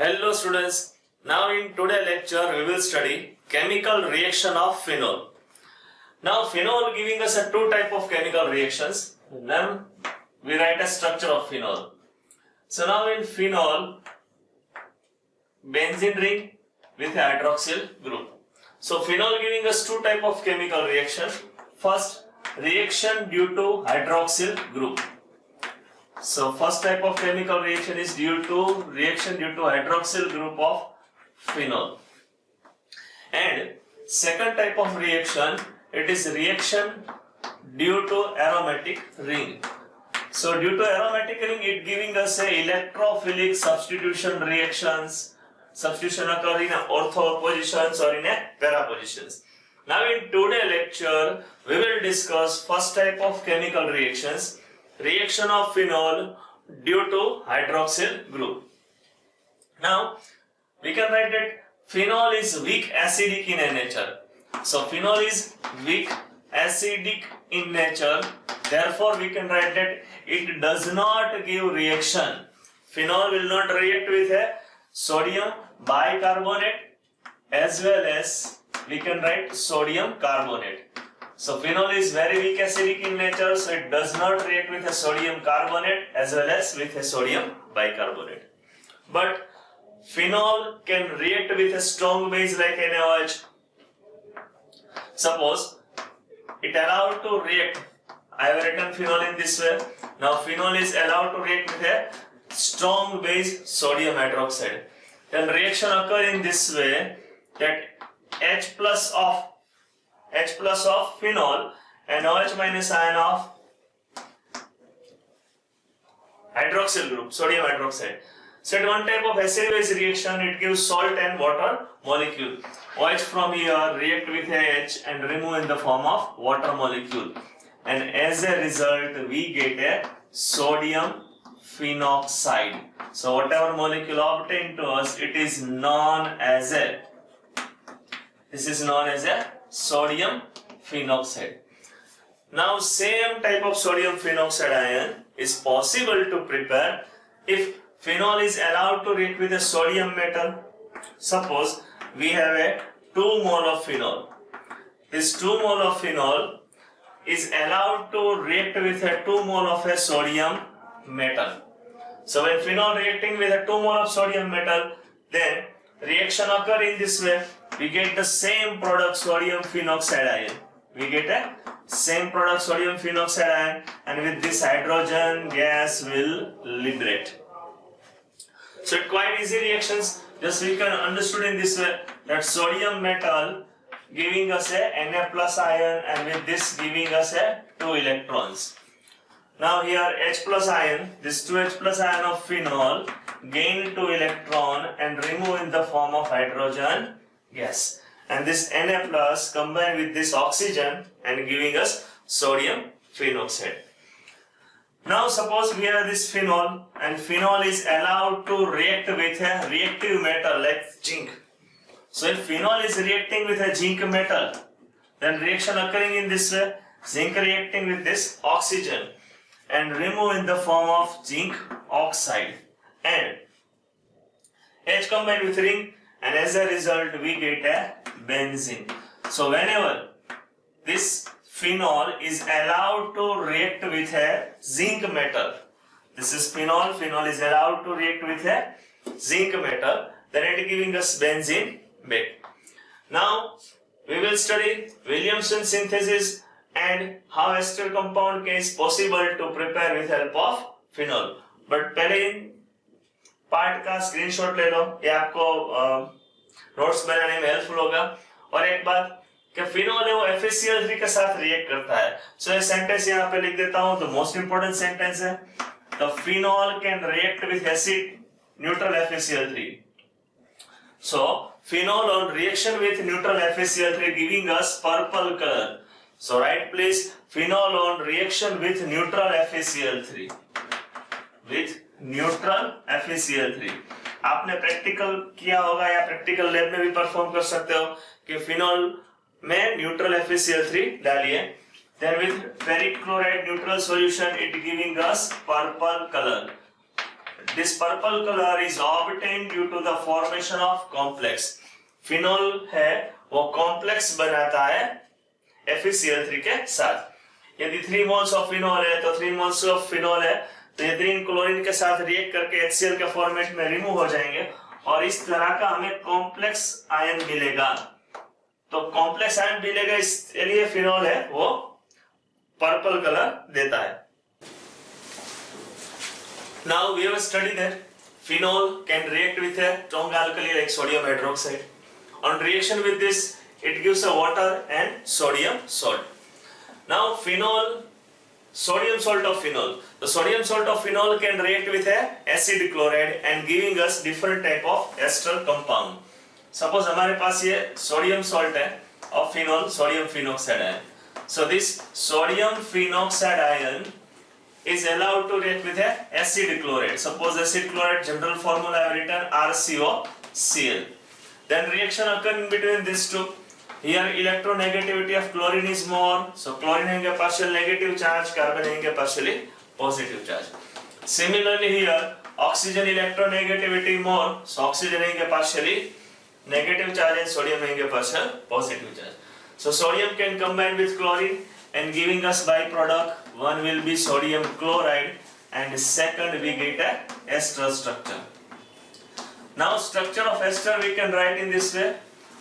Hello students, now in today's lecture we will study chemical reaction of phenol. Now phenol giving us a two type of chemical reactions. Then we write a structure of phenol. So now in phenol, benzene ring with hydroxyl group. So phenol giving us two type of chemical reaction. First, reaction due to hydroxyl group. So first type of chemical reaction is reaction due to hydroxyl group of phenol. And second type of reaction, it is reaction due to aromatic ring. So due to aromatic ring, it giving us a electrophilic substitution reactions, substitution occur in ortho positions or in a para positions. Now in today's lecture, we will discuss first type of chemical reactions, reaction of phenol due to hydroxyl group. Now we can write that phenol is weak acidic in nature. So phenol is weak acidic in nature. Therefore we can write that it does not give reaction. Phenol will not react with a sodium bicarbonate as well as we can write sodium carbonate. So phenol is very weak acidic in nature, so it does not react with a sodium carbonate as well as with a sodium bicarbonate. But phenol can react with a strong base like NaOH. Suppose it allowed to react, I have written phenol in this way. Now phenol is allowed to react with a strong base sodium hydroxide. Then reaction occur in this way that H plus of phenol and OH minus ion of hydroxyl group, sodium hydroxide. So at one type of acid base reaction, it gives salt and water molecule. OH from here react with H and remove in the form of water molecule. And as a result, we get a sodium phenoxide. So whatever molecule obtained to us, it is known as a sodium phenoxide. Now same type of sodium phenoxide ion is possible to prepare if phenol is allowed to react with a sodium metal. Suppose we have a 2 mole of phenol. This 2 mole of phenol is allowed to react with a 2 mole of a sodium metal. So when phenol reacting with a 2 mole of sodium metal, then reaction occur in this way. We get the same product sodium phenoxide ion. We get a same product sodium phenoxide ion, and with this hydrogen gas will liberate. So it quite easy reactions. Just we can understood in this way that sodium metal giving us a Na plus ion, and with this giving us a 2 electrons. Now here H plus ion, this 2H plus ion of phenol gain 2 electron and remove in the form of hydrogen gas, and this Na plus combine with this oxygen and giving us sodium phenoxide. Now suppose we have this phenol, and phenol is allowed to react with a reactive metal like zinc. So if phenol is reacting with a zinc metal, then reaction occurring in this way, zinc reacting with this oxygen and remove in the form of zinc oxide, and H combined with ring, and as a result we get a benzene. So whenever this phenol is allowed to react with a zinc metal, this is phenol is allowed to react with a zinc metal, then it is giving us benzene back. Now we will study Williamson synthesis and how acetyl compound is possible to prepare with help of phenol. But पहले in part का screenshot ले लो, ये आपको notes बनाने में helpful होगा. और एक बात कि फिनोल है वो FeCl3 के साथ रिएक्ट करता है. सो ये सेंटेंस यहाँ पे लिख देता हूँ. द मोस्ट इंपोर्टेंट सेंटेंस है, the phenol can react with acid neutral FeCl3. So phenol on reaction with neutral FeCl3 giving us purple color. So write please phenol on reaction with neutral FeCl3. With neutral FeCl3. आपने practical किया होगा या practical lab में भी perform कर सकते हो कि फिनोल में न्यूट्रल FeCl3 डालिए. Then with ferric chloride neutral solution, it giving us purple color. This purple color is obtained due to the formation of complex. Phenol है वो कॉम्प्लेक्स बनाता है FeCl3 के साथ। यदि 3 मोल्स ऑफ फिनोल है तो 3 मोल्स ऑफ फिनोल है तो ये 3 क्लोरीन के साथ रिएक्ट करके HCl के फॉर्मेट में रिमूव हो जाएंगे और इस तरह का हमें कॉम्प्लेक्स आयन मिलेगा। तो कॉम्प्लेक्स आयन मिलेगा, इसलिए फिनोल है वो पर्पल कलर देता है। Now we have studied that phenol can react with a strong alkali like sodium hydroxide. On reaction with this, it gives a water and sodium salt. Now phenol, sodium salt of phenol. The sodium salt of phenol can react with a acid chloride and giving us different type of ester compound. Suppose हमारे पास ये sodium salt है of phenol, sodium phenoxide ion. So this sodium phenoxide ion is allowed to react with a acid chloride. Suppose acid chloride general formula I have written RCOCl. Then reaction occur in between these two. Here electronegativity of chlorine is more, so chlorine having a partial negative charge, carbon having a partially positive charge. Similarly here oxygen electronegativity more, so oxygen having a partially negative charge and sodium having a partial positive charge. So sodium can combine with chlorine and giving us byproduct. One will be sodium chloride and second we get a ester structure. Now structure of ester we can write in this way.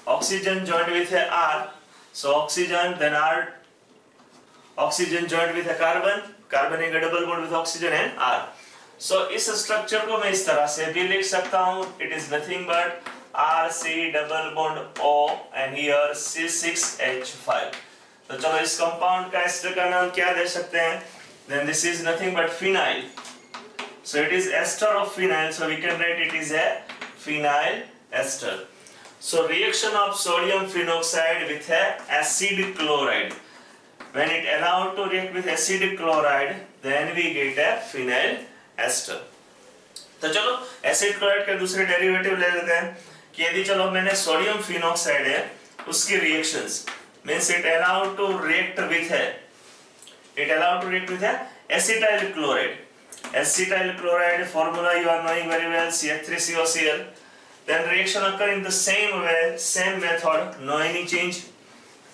Oxygen joined with a R, so oxygen, then R, oxygen joined with a carbon, carbon एक double bond with oxygen and R. So इस structure को मैं इस तरह से भी लिख सकता हूँ. It is nothing but RC double bond O and here C6H5. तो चलो इस कंपाउंड का एस्टर का नाम क्या दे सकते हैं? Then this is nothing but phenyl. So it is ester of phenyl. So we can write it is a phenyl ester. So reaction of sodium phenoxide with a acid chloride. When it allowed to react with acid chloride, then we get a phenyl ester. तो चलो acid chloride के दूसरे derivative ले लेते हैं कि यदि चलो मैंने सोडियम फिनॉक्साइड है उसकी reactions means it allowed to react with a acetyl chloride. Acetyl chloride formula you are knowing very well, CH3COCl. Then reaction occur in the same way, same method, no any change.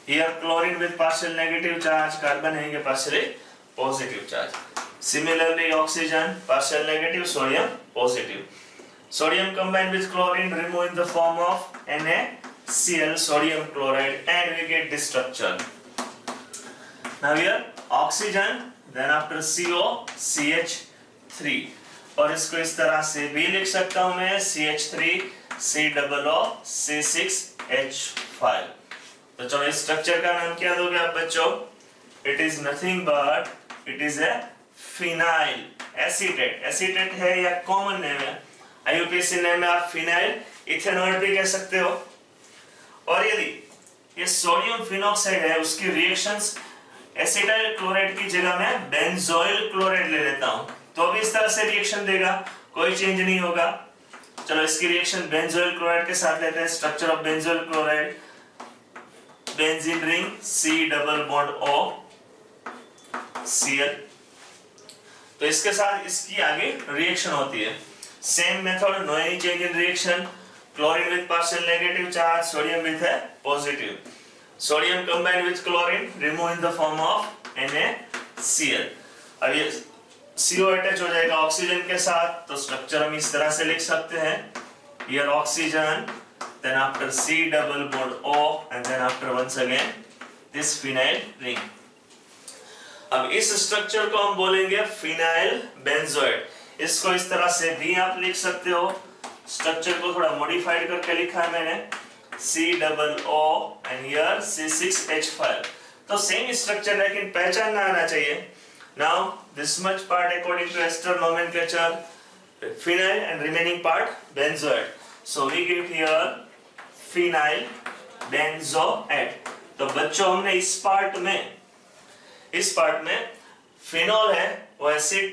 Here chlorine with partial negative charge, carbon having a partially positive charge. Similarly oxygen partial negative, sodium positive. Sodium combined with chlorine remove in the form of NaCl, sodium chloride, and we get this structure. Now here oxygen, then after CO CH3, और इसको इस तरह से भी लिख सकता हूँ मैं CH3 COO C6H5. तो चलो इस स्ट्रक्चर का नाम क्या दोगे आप बच्चों? It is nothing but it is a phenyl acetate. Acetate है या कॉमन नेम है, IUPAC नेम में आप phenyl इथेनॉल भी कह सकते हो। और यदि ये सोडियम फिनॉक्साइड है उसकी रिएक्शंस एसिटाइल क्लोराइड की जगह में बेंजोइल क्लोराइड ले लेता हूं तो भी इस तरह से रिएक्शन देगा, कोई चेंज नहीं होगा। चलो इसकी रिएक्शन बेंजोइल क्लोराइड के साथ लेते हैं। Structure of benzoyl chloride, benzene ring C double bond O Cl, तो इसके साथ इसकी आगे रिएक्शन होती है। Same method, no any change in reaction. Chlorine with partial negative charge, sodium with a positive. Sodium combined with chlorine, remove in the form of NaCl. अब ये CO attach हो जाएगा ऑक्सीजन के साथ, तो स्ट्रक्चर हम इस तरह से लिख सकते हैं। Here oxygen, then after C double bond O, and then after once again this phenyl ring. अब इस स्ट्रक्चर को हम बोलेंगे phenyl benzoate. इसको इस तरह से भी आप लिख सकते हो। स्ट्रक्चर को थोड़ा मॉडिफाइड करके लिखा है मैंने COO and here C6H5. तो सेम स्ट्रक्चर लेकिन पहचानना आना चाहिए। Now this much part according to ester nomenclature phenyl and remaining part benzoate. So we get here phenyl benzoate. तो बच्चों हमने इस पार्ट में फिनॉल है वो एसिड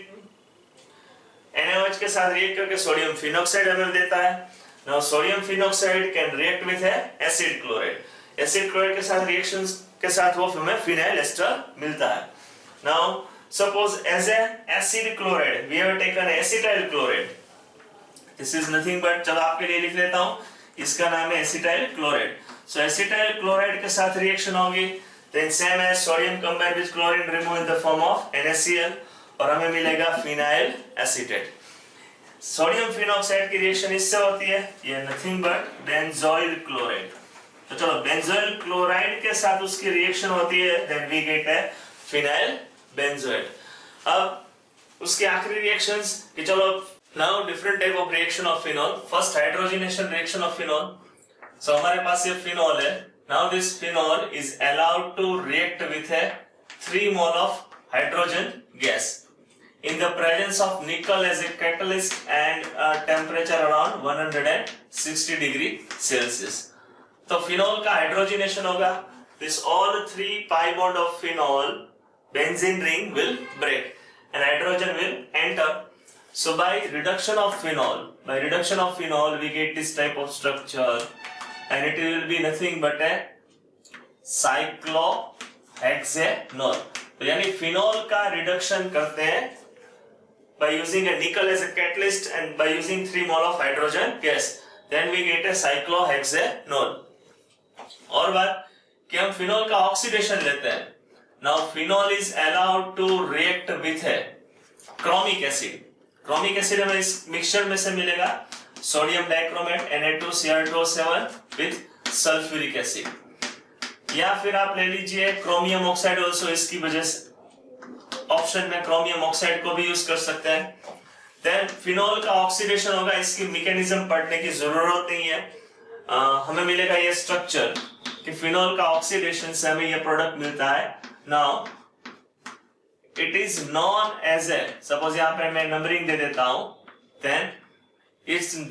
NaOH के साथ रिएक्ट करके सोडियम फिनॉक्साइड हमें देता है। Now sodium phenoxide can react with a acid chloride. Acid chloride के साथ रिएक्शंस के साथ वो हमें phenyl ester मिलता है। Now suppose as a acid chloride we have taken acetyl chloride. This is nothing but, चलो आपके लिए लिख लेता हूं, इसका नाम है acetyl chloride. So acetyl chloride के साथ रिएक्शन होगी, then same as sodium combined with chlorine remove in the form of NaCl और हमें मिलेगा फिनाइल एसीटेट। सोडियम फिनॉक्साइड की रिएक्शन इससे होती है, ये नथिंग बट बेंजोइल क्लोराइड। तो चलो बेंजोइल क्लोराइड के साथ उसकी रिएक्शन होती है, देन वी गेट है फिनाइल बेंजोएट। अब उसके आखिरी रिएक्शंस कि चलो now different type of reaction of phenol. First hydrogenation reaction of phenol. So हमारे पास ये फिनॉल है, now this phenol is allowed to react with 3 mole of hydrogen gas in the presence of nickel as a catalyst and a temperature around 160 degree Celsius. तो phenol का hydrogenation होगा, this all 3 pi bond of phenol benzene ring will break and hydrogen will enter. So by reduction of phenol we get this type of structure and it will be nothing but a cyclohexanol. तो यानी phenol का reduction करते हैं by using a nickel as a catalyst and by using 3 mole of hydrogen gas, then we get a cyclohexanol. और बात कि हम phenol का ऑक्सीडेशन लेते हैं, now phenol is allowed to react with a chromic acid. chromic acid हमें इस mixture में से मिलेगा sodium dichromate Na2Cr2O7 with sulfuric acid, या फिर आप ले लीजिए क्रोमियम ऑक्साइड ऑल्सो, इसकी वजह से ऑप्शन में क्रोमियम ऑक्साइड को भी यूज कर सकते हैं। देन फिनॉल का ऑक्सीडेशन होगा, इसकी मैकेनिज्म पढ़ने की जरूरत नहीं है, हमें मिलेगा ये स्ट्रक्चर कि फिनॉल का ऑक्सीडेशन से हमें ये प्रोडक्ट मिलता है। Now it is known as a, suppose यहाँ पे मैं नंबरिंग दे देता हूं, then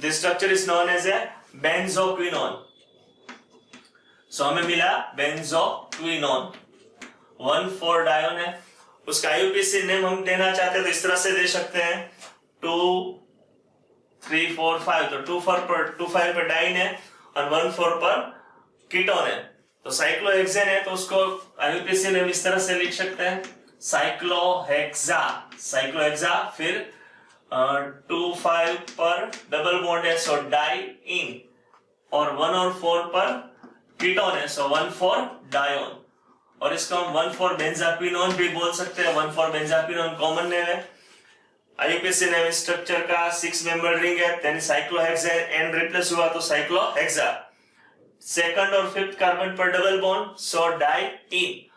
this structure is known as a benzoquinone. So हमें मिला बेंजोक्विनोन, 1,4 डायोन है, उसका IUPAC नेम हम देना चाहते हैं तो इस तरह से दे सकते हैं 2, 3, 4, 5। तो 2,5 पर डाइन है और 1,4 पर कीटोन है, तो साइक्लोहेक्सेन है तो उसको IUPAC नेम इस तरह से लिख सकते हैं साइक्लोहेक्सा। फिर 2,5 पर डबल बॉन्ड है सो डाइइन, और 1 और 4 पर कीटोन है सो 1,4 डायोन, और इसको हम 1,4 बेंजाक्विनोन भी बोल सकते हैं। 1,4 बेंजाक्विनोन कॉमन नेम है। IUPAC नेम स्ट्रक्चर का 6 मेंबर रिंग है, यानी साइक्लोहेक्सेन एन रिप्लेस हुआ तो साइक्लोहेक्सा। सेकंड और फिफ्थ कार्बन पर डबल बॉन्ड सो डाइइन,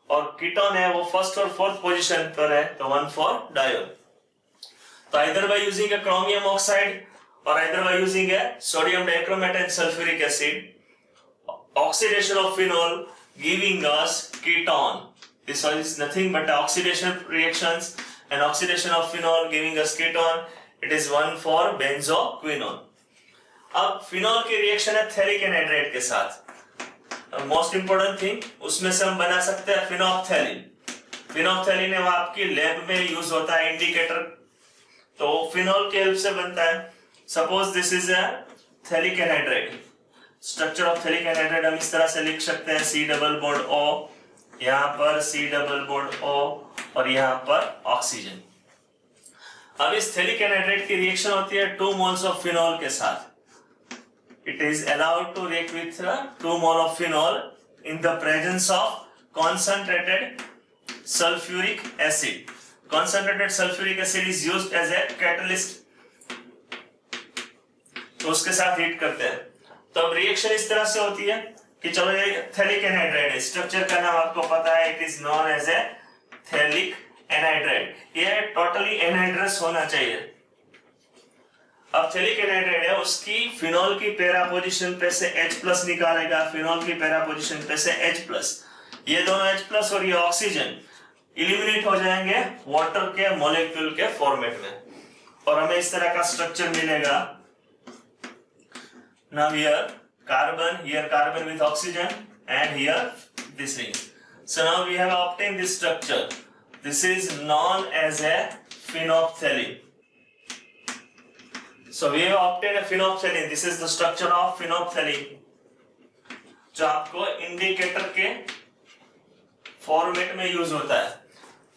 और कीटोन है वो फर्स्ट और फोर्थ पोजीशन पर है तो 1,4 डायोन। तो either by using a chromium oxide और either by using a sodium dichromate and sulphuric acid, oxidation of phenol giving us ketone. This is nothing but oxidation reactions, and oxidation of phenol giving us ketone. It is 1,4 benzoquinone. अब phenol की reaction है phthalic anhydride के साथ। Most important thing, उसमें से हम बना सकते हैं फिनोप्थैलिन। फिनोप्थैलिन है वो आपकी लैब में यूज होता है इंडिकेटर, तो फिनॉल के हेल्प से बनता है। Suppose this is a phthalic anhydride, structure of phthalic anhydride हम इस तरह से लिख सकते हैं C डबल बॉन्ड O, यहाँ पर C डबल बॉन्ड O और यहाँ पर ऑक्सीजन। अब इस थैलिक एनहाइड्राइड की रिएक्शन होती है 2 मोल्स ऑफ फिनॉल के साथ। It is allowed to react with 2 mole of phenol in the presence of concentrated sulphuric acid. Concentrated sulphuric acid is used as a catalyst, तो उसके साथ हीट करते हैं। तो अब रिएक्शन इस तरह से होती है कि चलो ये थैलिक एनहाइड्राइड है, स्ट्रक्चर का नाम आपको पता है, it is known as a phthalic anhydride. ये टोटली एनहाइड्रस होना चाहिए। अब थैलिक एनहाइड्राइड है, उसकी फिनॉल की पैरा पोजीशन पे से H+ निकालेगा, फिनॉल की पैरा पोजीशन पे से H+, ये दोनों H+ और ये ऑक्सीजन इलिमिनेट हो जाएंगे वाटर के मॉलिक्यूल के फॉर्मेट में, और हमें इस तरह का स्ट्रक्चर मिलेगा। Now here carbon with oxygen, and here this ring. So now we have obtained this structure. This is known as a phenolphthalein. So we have obtained a phenolphthalein. This is the structure of phenolphthalein, जो आपको indicator के format में use होता है।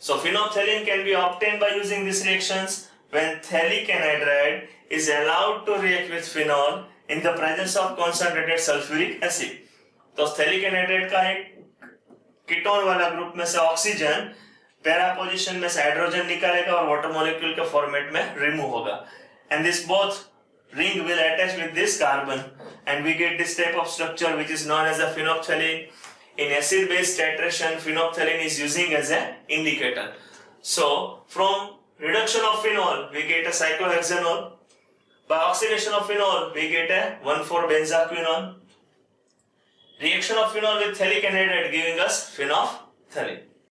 So phenolphthalein can be obtained by using these reactions when phthalic anhydride is allowed to react with phenol in the presence of concentrated sulfuric acid. तो स्थैलिक anhydride का एक ketone वाला ग्रुप में से ऑक्सीजन पैरा पोजीशन में से hydrogen निकालेगा और वाटर मॉलिक्यूल के फॉर्मेट में रिमूव होगा, and this both ring will attach with this carbon and we get this type of structure which is known as a phenolphthalein. In acid base titration, phenolphthalein is using as an indicator. So from reduction of phenol we get a cyclohexanol. By oxidation of phenol we get a 1,4-benzoquinone. Reaction of phenol with phthalic anhydride giving us phenolphthalein.